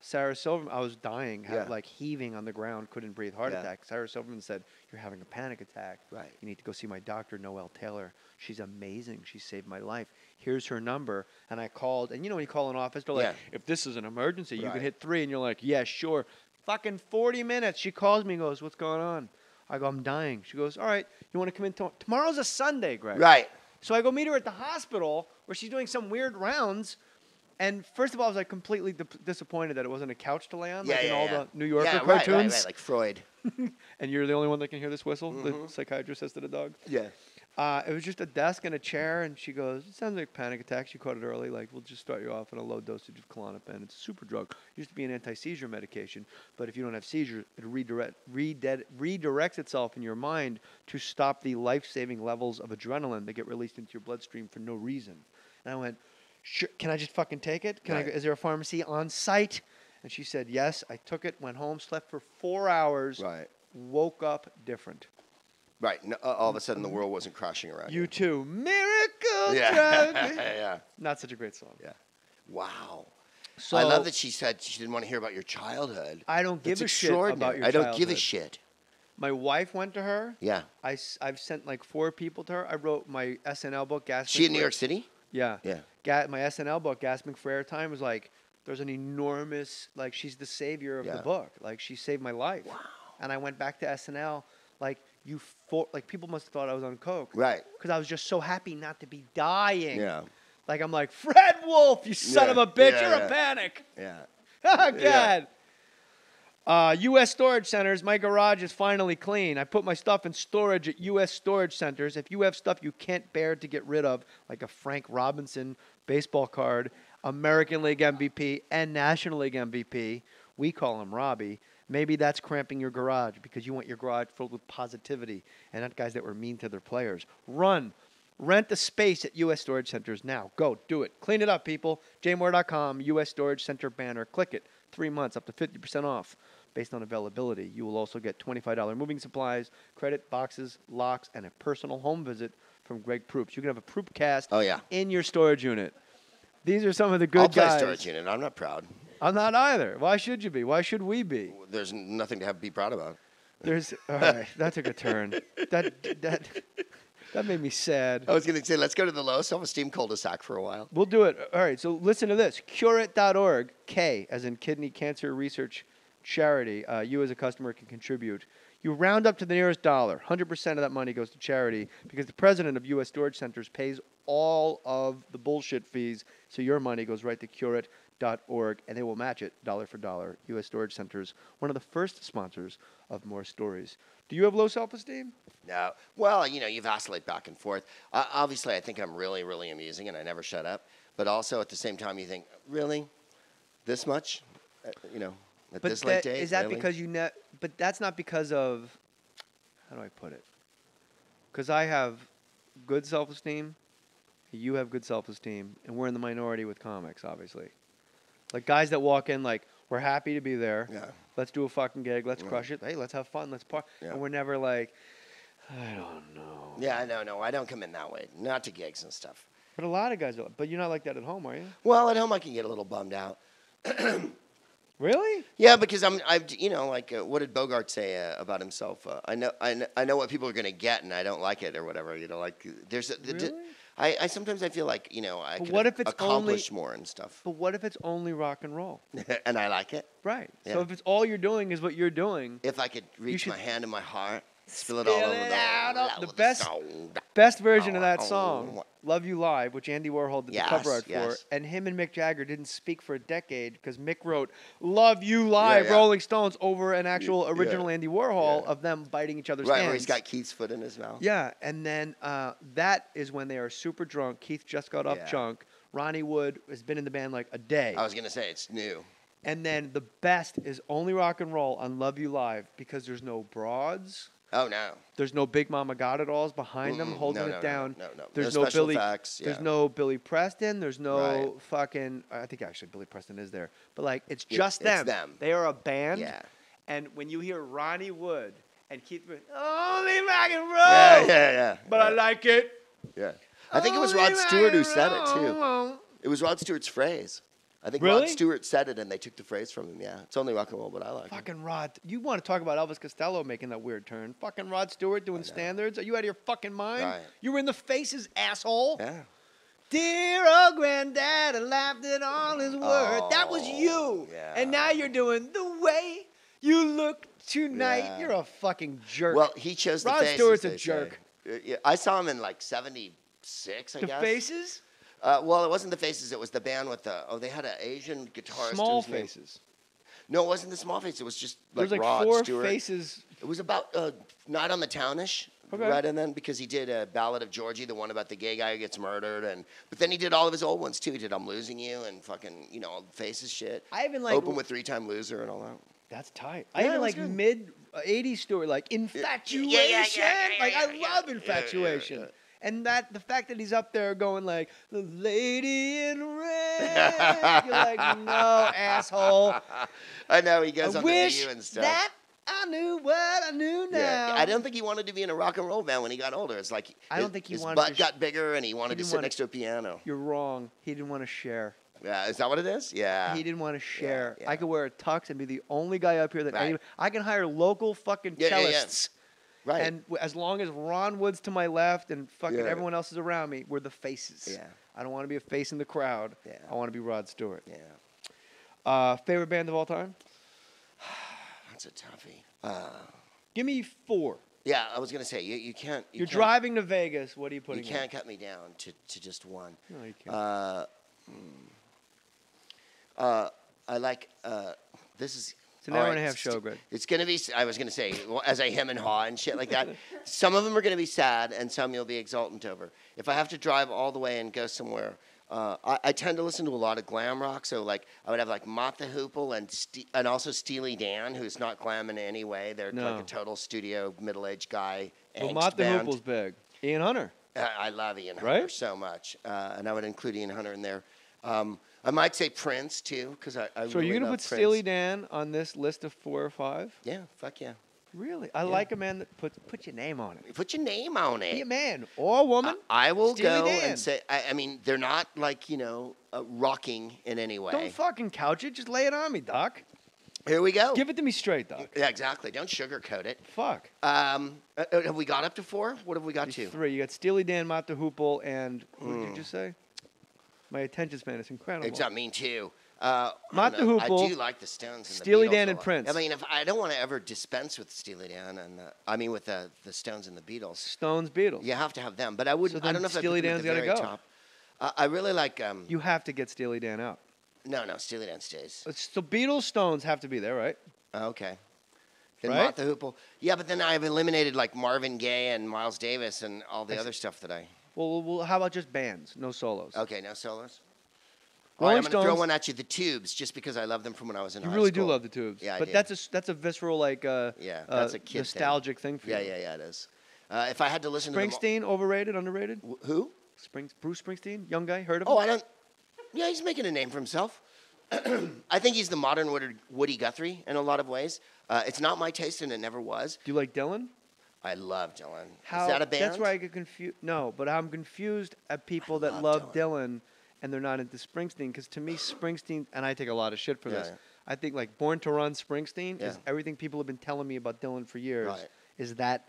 Sarah Silverman, I was dying, like heaving on the ground, couldn't breathe, heart attack. Sarah Silverman said, "You're having a panic attack. Right. You need to go see my doctor, Noelle Taylor. She's amazing. She saved my life. Here's her number." And I called, and you know when you call an office, they're like, "If this is an emergency, you can hit 3." And you're like, "Yeah, sure." Fucking 40 minutes. She calls me and goes, "What's going on?" I go, "I'm dying." She goes, "All right, you want to come in tomorrow's a Sunday, Greg." Right. So I go meet her at the hospital where she's doing some weird rounds. And first of all, I was like completely disappointed that it wasn't a couch to lay on, like in all the New Yorker cartoons. Right, like Freud. And you're the only one that can hear this whistle, the psychiatrist says to the dog. Yeah. It was just a desk and a chair, and she goes, "It sounds like a panic attack." She caught it early. Like, "We'll just start you off on a low dosage of Klonopin. It's a super drug. It used to be an anti-seizure medication, but if you don't have seizures, it redirects itself in your mind to stop the life-saving levels of adrenaline that get released into your bloodstream for no reason." And I went, "Sure, can I just fucking take it? Is there a pharmacy on site?" And she said, "Yes." I took it, went home, slept for 4 hours, woke up different. Right. No, all of a sudden, the world wasn't crashing around you. You too. Miracle drug. Yeah. Not such a great song. Yeah. Wow. So I love that she said she didn't want to hear about your childhood. I don't give a shit about your childhood. I don't give a shit. My wife went to her. Yeah. I've sent like 4 people to her. I wrote my SNL book, Gas. She in New York City? Yeah. Yeah. My SNL book, Gasping for Airtime, was like, there's an enormous, like, she's the savior of the book. Like, she saved my life. Wow. And I went back to SNL, like, people must have thought I was on coke. Right. Because I was just so happy not to be dying. Yeah. Like, I'm like, "Fred Wolf, you son of a bitch, you're a panic." Yeah. Oh, God. U.S. storage centers, my garage is finally clean. I put my stuff in storage at U.S. storage centers. If you have stuff you can't bear to get rid of, like a Frank Robinson baseball card, American League MVP, and National League MVP, we call him Robbie, maybe that's cramping your garage because you want your garage filled with positivity and not guys that were mean to their players. Rent a space at U.S. storage centers now. Go, do it. Clean it up, people. jmoore.com, U.S. storage center banner. Click it. 3 months, up to 50% off based on availability. You will also get $25 moving supplies, credit, boxes, locks, and a personal home visit from Greg Proops. You can have a Proopcast in your storage unit. These are some of the good guys. I'll play storage unit. I'm not proud. I'm not either. Why should you be? Why should we be? There's nothing to be proud about. All right, that took a turn. That made me sad. I was going to say, let's go to the low self-esteem cul-de-sac for a while. We'll do it. All right, so listen to this. Cureit.org, K as in Kidney Cancer Research Charity. You as a customer can contribute. You round up to the nearest dollar. 100% of that money goes to charity because the president of U.S. Storage Centers pays all of the bullshit fees, so your money goes right to Cureit.org, and they will match it dollar for dollar. U.S. Storage Centers, one of the first sponsors of More Stories. Do you have low self-esteem? No. Well, you vacillate back and forth. Obviously, I think I'm really, really amusing, and I never shut up. But also, at the same time, you think, really? This much? At this late date? Is that really? because but that's not because of, how do I put it? Because I have good self-esteem, you have good self-esteem, and we're in the minority with comics, obviously. Like guys that walk in like, "We're happy to be there. Yeah. Let's do a fucking gig. Let's crush it. Hey, let's have fun. Let's party." Yeah. And we're never like, "I don't know." Yeah, no. I don't come in that way. Not to gigs and stuff. But a lot of guys are. But you're not like that at home, are you? Well, at home I can get a little bummed out. Really? Yeah, because what did Bogart say about himself? I know what people are going to get, and I don't like it or whatever. Really? I sometimes I feel like I But could what if it's accomplish more and stuff. But what if it's only rock and roll? And I like it. Right. Yeah. So if it's all you're doing is what you're doing. If I could reach my hand in my heart, spill it Spill all over it the out. the The best version of that song, "Love You Live," which Andy Warhol did the cover art for, and him and Mick Jagger didn't speak for a decade because Mick wrote "Love You Live," Rolling Stones, over an actual original Andy Warhol of them biting each other's hands. Right, where he's got Keith's foot in his mouth. Yeah, and then that is when they are super drunk. Keith just got off drunk. Ronnie Wood has been in the band like a day. I was going to say, it's new. And then the best is only rock and roll on "Love You Live" because there's no broads. Oh, no. There's no Big Mama Got It Alls behind them holding it down. No. There's no no special Billy. effects. There's no Billy Preston. There's no fucking. I think actually Billy Preston is there, but like it's just them. It's them. They are a band. Yeah. And when you hear Ronnie Wood and Keith, only rock and roll. Yeah. But I like it. Yeah. I think it was Rod Stewart who said it too. It was Rod Stewart's phrase. I think Really? Rod Stewart said it, and they took the phrase from him. Yeah, it's only rock and roll, but I like it. Fucking Rod. You want to talk about Elvis Costello making that weird turn. Fucking Rod Stewart doing standards. Are you out of your fucking mind? Right. You were in the Faces, asshole. Yeah. Dear old granddad, I laughed at all his words. That was you. Yeah. And now you're doing The Way You Look Tonight. Yeah. You're a fucking jerk. Well, he chose the Rod Faces. Stewart's a they jerk. say. Yeah, I saw him in like '76, I The guess. Faces? Well, it wasn't the Faces. It was the band with the. Oh, they had an Asian guitarist. Small whose name- Faces. No, it wasn't the Small Faces. It was just like There's like Rod 4 Stewart. Faces. It was about Night on the Townish. Okay. Right, and then because he did a Ballad of Georgie, the one about the gay guy who gets murdered, but then he did all of his old ones too. He did I'm Losing You and fucking Faces shit. I even like Open with 3-Time Loser and all that. That's tight. Yeah, I even it was like good. mid '80s story, like Infatuation. Like I love Infatuation. yeah. And the fact that he's up there going like the lady in red, you're like, no, asshole. I know he goes I on wish the View and stuff. that I knew what I knew now. Yeah. I don't think he wanted to be in a rock and roll band when he got older. It's like I don't think he his wanted butt to got bigger and he wanted to didn't sit wanna- next to a piano. You're wrong. He didn't want to share. Yeah, is that what it is? Yeah. He didn't want to share. yeah. I could wear a tux and be the only guy up here that Right. I can hire local fucking Yeah, yeah, yeah. cellists. Right. And as long as Ron Wood's to my left and fucking Yeah. everyone else is around me, we're the faces. Yeah. I don't want to be a face in the crowd. Yeah. I want to be Rod Stewart. Yeah. Favorite band of all time? That's a toughie. Give me 4. Yeah, I was gonna say you can't. You're can't, driving to Vegas. What are you You putting in? can't cut me down to just one. No, you can't. I like. This is. It's an all hour right, and a half show, Greg. It's gonna be. I was gonna say as I hem and haw and shit like that. Some of them are gonna be sad, and some you'll be exultant over. If I have to drive all the way and go somewhere, I tend to listen to a lot of glam rock. So like I would have like Mott the Hoople and also Steely Dan, who's not glam in any way. They're No. like a total studio middle-aged guy. Well, angst Mott the band. Hoople's big. Ian Hunter. I love Ian Hunter Right? so much, and I would include Ian Hunter in there. I might say Prince too, because I So are really you gonna love put Prince. Steely Dan on this list of 4 or 5? Yeah, fuck yeah. Really? I like a man that put your name on it. Put your name on Be a it. man or a woman. I will Steely go Dan. and say. I mean, they're not like rocking in any way. Don't fucking couch it. Just lay it on me, Doc. Here we go. Give it to me straight, Doc. Yeah, exactly. Don't sugarcoat it. Fuck. Have we got up to 4? What have we got to? 3. You got Steely Dan, Mott the Hoople, and what did you just say? My attention span is incredible. Exactly. Me too. Mott the I Hoople, do like the Stones and Steely the Beatles Dan a and lot. Prince. I mean, if I don't want to ever dispense with Steely Dan and with the Stones and the Beatles. Stones, Beatles. You have to have them, but I wouldn't. So I then don't know if Steely I put them Dan's at the gotta very go. top. I really like. You have to get Steely Dan out. No, Steely Dan stays. So Beatles, Stones have to be there, right? Okay. Then Right? Mott the Hoople. Yeah, but then I've eliminated like Marvin Gaye and Miles Davis and all the other stuff that I. Well, how about just bands, no solos? Okay, no solos. Rolling I'm going to throw Stones- one at you. The Tubes, just because I love them from when I was in You high really school. do love the Tubes. Yeah, I but do. that's a visceral like Yeah, that's a kid thing. nostalgic thing for Yeah, you. it is. If I had to listen to Springsteen, overrated, underrated? them, who? Bruce Springsteen, young guy, heard of him? Oh, I don't. Yeah, he's making a name for himself. I think he's the modern Woody Guthrie in a lot of ways. It's not my taste, and it never was. Do you like Dylan? I love Dylan. How, Is that a band? That's where I get confused. No, but I'm confused at people that love love Dylan and they're not into Springsteen. Because to me, Springsteen, and I take a lot of shit for Yeah, this. yeah. I think like Born to Run Springsteen is Yeah. everything people have been telling me about Dylan for years. Right. Is that.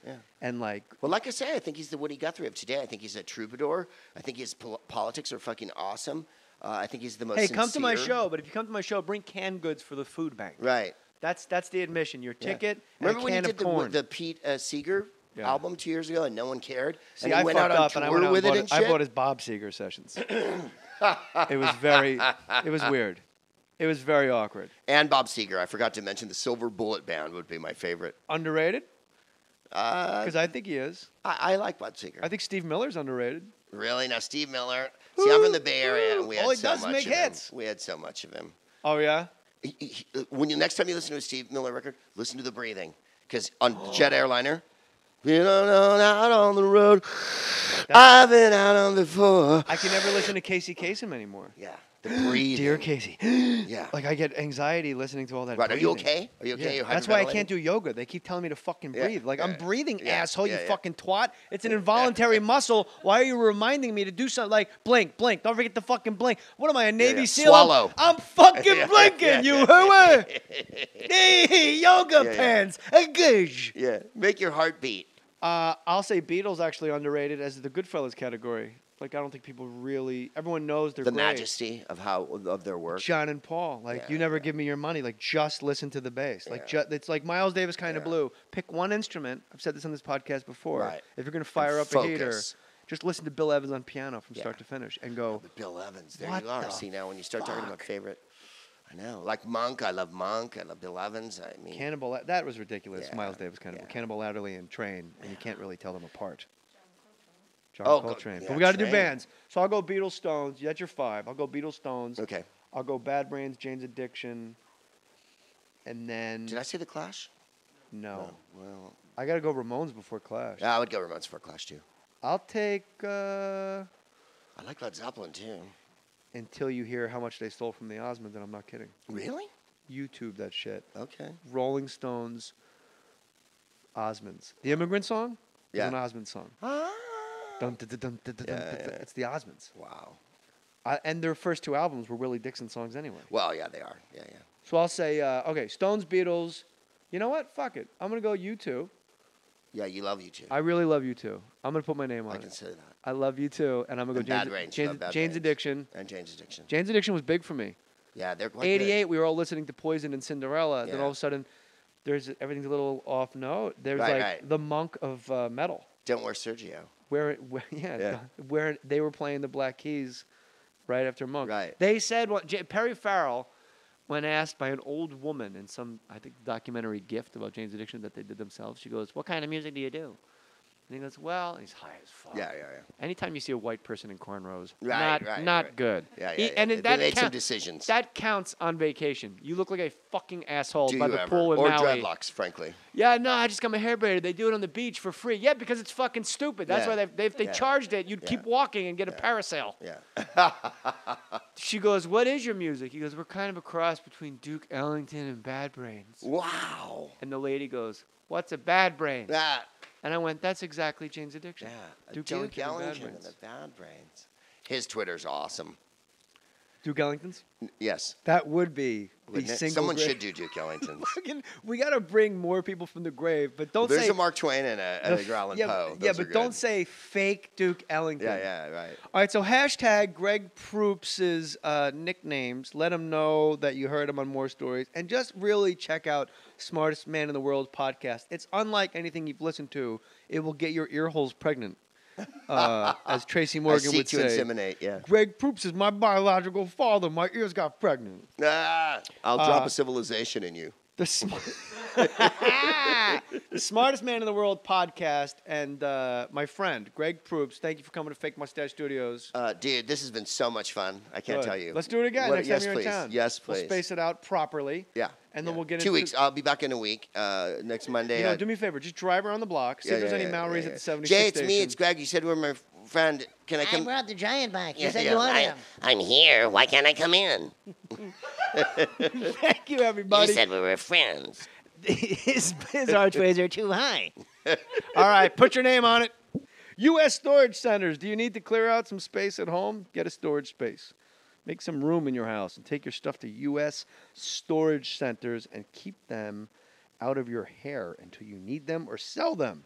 Yeah. And like, Well, like I say, I think he's the Woody Guthrie of today. I think he's a troubadour. I think his politics are fucking awesome. I think he's the most hey, come to my sincere. show. But if you come to my show, bring canned goods for the food bank. Right. That's the admission. Your Yeah. ticket Remember and a when you can did of corn. the Pete Seeger Yeah. album 2 years ago and no one cared? See, and he I went out fucked on up and I tour went out with and it bought and I shit? bought his Bob Seger sessions. It was very, it was weird. It was very awkward. And Bob Seger. I forgot to mention the Silver Bullet Band would be my favorite. Underrated? Because I think he is. I like Bob Seger. I think Steve Miller's underrated. Really? Now, Steve Miller. See, I'm from the Bay Area, and we All had he so does is much make of hits. him. We had so much of him. Oh, yeah? Next time you listen to a Steve Miller record, listen to the breathing. Because on Jet Airliner, been out on the road. I've been out on before. I can never listen to Casey Kasem anymore. Yeah. The breathing. Dear Casey. Yeah. Like I get anxiety listening to all that. Right. Are breathing. you okay? Are you okay? Yeah. You're That's why I hyperventilating? can't do yoga. They keep telling me to fucking breathe. Like I'm breathing, Yeah. asshole. Yeah, You yeah. fucking twat. It's an involuntary muscle. Why are you reminding me to do something? Like blink, blink. Don't forget to fucking blink. What am I, a Navy SEAL? Swallow. I'm fucking blinking. Yeah, You yeah. heard? Hey, yoga pants. Engage. Yeah. Make your heart beat. I'll say Beatles actually underrated as the Goodfellas category. Like I don't think people really. Everyone knows they're The great. majesty of their work. John and Paul, like you never give me your money. Like just listen to the bass. Like it's like Miles Davis kind of blue. Pick one instrument. I've said this on this podcast before. Right. If you're gonna fire up a heater, just listen to Bill Evans on piano from start to finish and go. But Bill Evans, there what you are. the See now when you start talking about favorite. I know. Like Monk, I love Monk. I love Bill Evans. I mean, Cannibal. That was ridiculous. Yeah. Miles Davis kind of. Yeah. Cannibal Adderley and Train, and you can't really tell them apart. John Oh, Coltrane. yeah, But we got to do Train. bands. So I'll go Beatles, Stones. That's your 5. I'll go Beatles, Stones. Okay. I'll go Bad Brains, Jane's Addiction, and then Did I say the Clash? no. Well, I got to go Ramones before Clash. I would go Ramones for Clash too. I'll take I like Led Zeppelin too. Until You Hear How Much They Stole from the Osmonds, and I'm not kidding. Really? YouTube that shit. Okay. Rolling Stones, Osmonds. The Immigrant Song is Yeah. an Osmond song. Ah. Dun, dun, dun, dun, dun, dun, dun, Yeah, dun. yeah. It's the Osmonds. Wow. And their first 2 albums were Willie Dixon songs anyway. Well, yeah, they are. Yeah, yeah. So I'll say, okay, Stones, Beatles. You know what? Fuck it. I'm going to go U2. Yeah, you love you too. I really love U2. I'm going to put my name on I it. can say that. I love U2, and I'm going to go And Bad Brains. You love Bad Jane's Brains. Addiction. And Jane's Addiction. Jane's Addiction was big for me. Yeah, they're quite 88, we were all listening to Poison and Cinderella. Then Yeah. all of a sudden, everything's a little off note. There's Right. the monk of metal, good. Don't wear Sergio. where Yeah. where they were playing the Black Keys right after Monk. Right. They said Perry Farrell, when asked by an old woman in some documentary gift about Jane's Addiction that they did themselves, she goes, "What kind of music do you do?" And he goes, "Well," he's high as fuck. Yeah, yeah, yeah. Anytime you see a white person in cornrows, Right, not right. good. Yeah, He- yeah. and yeah. that They made some count- decisions. That counts on vacation. You look like a fucking asshole Do by you the ever? pool in Or Maui. dreadlocks, frankly. Yeah, no, I just got my hair braided. They do it on the beach for free. Yeah, because it's fucking stupid. That's Yeah. why if they Yeah. charged it, you'd Yeah. keep walking and get a parasail. Yeah. She goes, "What is your music?" He goes, "We're kind of a cross between Duke Ellington and Bad Brains." Wow. And the lady goes, "What's a Bad Brain?" That. And I went, "That's exactly Jane's Addiction." Yeah. Duke Duke Ellington and Bad Ellington and Brains. the Bad Brains. His Twitter's awesome. Duke Ellington's? Yes. That would be the Wouldn't it? single Someone great- should do Duke Ellington's. We got to bring more people from the grave, but don't There's say a Mark Twain and a Edgar Allan Poe. Yeah, Those are but don't good. say fake Duke Ellington. Yeah, yeah, right. All right, so hashtag Greg Proops' nicknames. Let him know that you heard him on More Stories. And just really check out Smartest Man in the World podcast. It's unlike anything you've listened to. It will get your ear holes pregnant, as Tracy Morgan I would seek to say. inseminate, yeah. Greg Proops is my biological father. My ears got pregnant. I'll drop a civilization in you. The, sm- the Smartest Man in the World podcast and my friend, Greg Proops. Thank you for coming to Fake Mustache Studios. Dude, this has been so much fun. I can't Good. tell you. Let's do it again next yes, time you're please. in town. Yes, please. We'll space it out properly. Yeah. And then yeah. we'll get 2 into... weeks. I'll be back in a week. Next Monday. You know, do me a favor. Just drive around the block. See if there's any Maoris at the 76 Jay, it's station. me. It's Greg. You said you were my friend. Can I I come? brought the giant back. You Yeah, said yeah, you wanted him. I'm here. Why can't I come in? Thank you, everybody. You said we were friends. his archways are too high. All right, put your name on it. U.S. storage centers. Do you need to clear out some space at home? Get a storage space. Make some room in your house and take your stuff to U.S. storage centers and keep them out of your hair until you need them or sell them.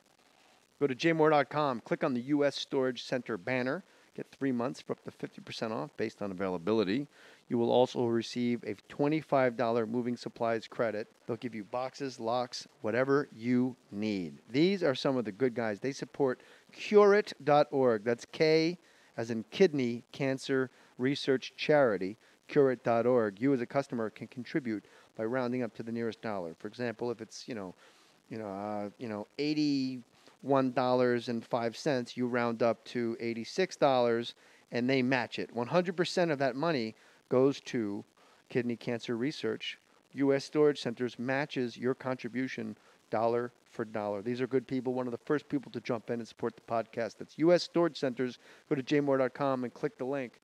Go to jmoore.com, click on the U.S. Storage Center banner, get 3 months for up to 50% off based on availability. You will also receive a $25 moving supplies credit. They'll give you boxes, locks, whatever you need. These are some of the good guys. They support cureit.org. That's K as in kidney cancer research charity, cureit.org. You as a customer can contribute by rounding up to the nearest dollar. For example, if it's, $81.05, you round up to $86 and they match it. 100% of that money goes to kidney cancer research. U.S. Storage Centers matches your contribution dollar for dollar. These are good people, one of the first people to jump in and support the podcast. That's U.S. Storage Centers. Go to jmoore.com and click the link.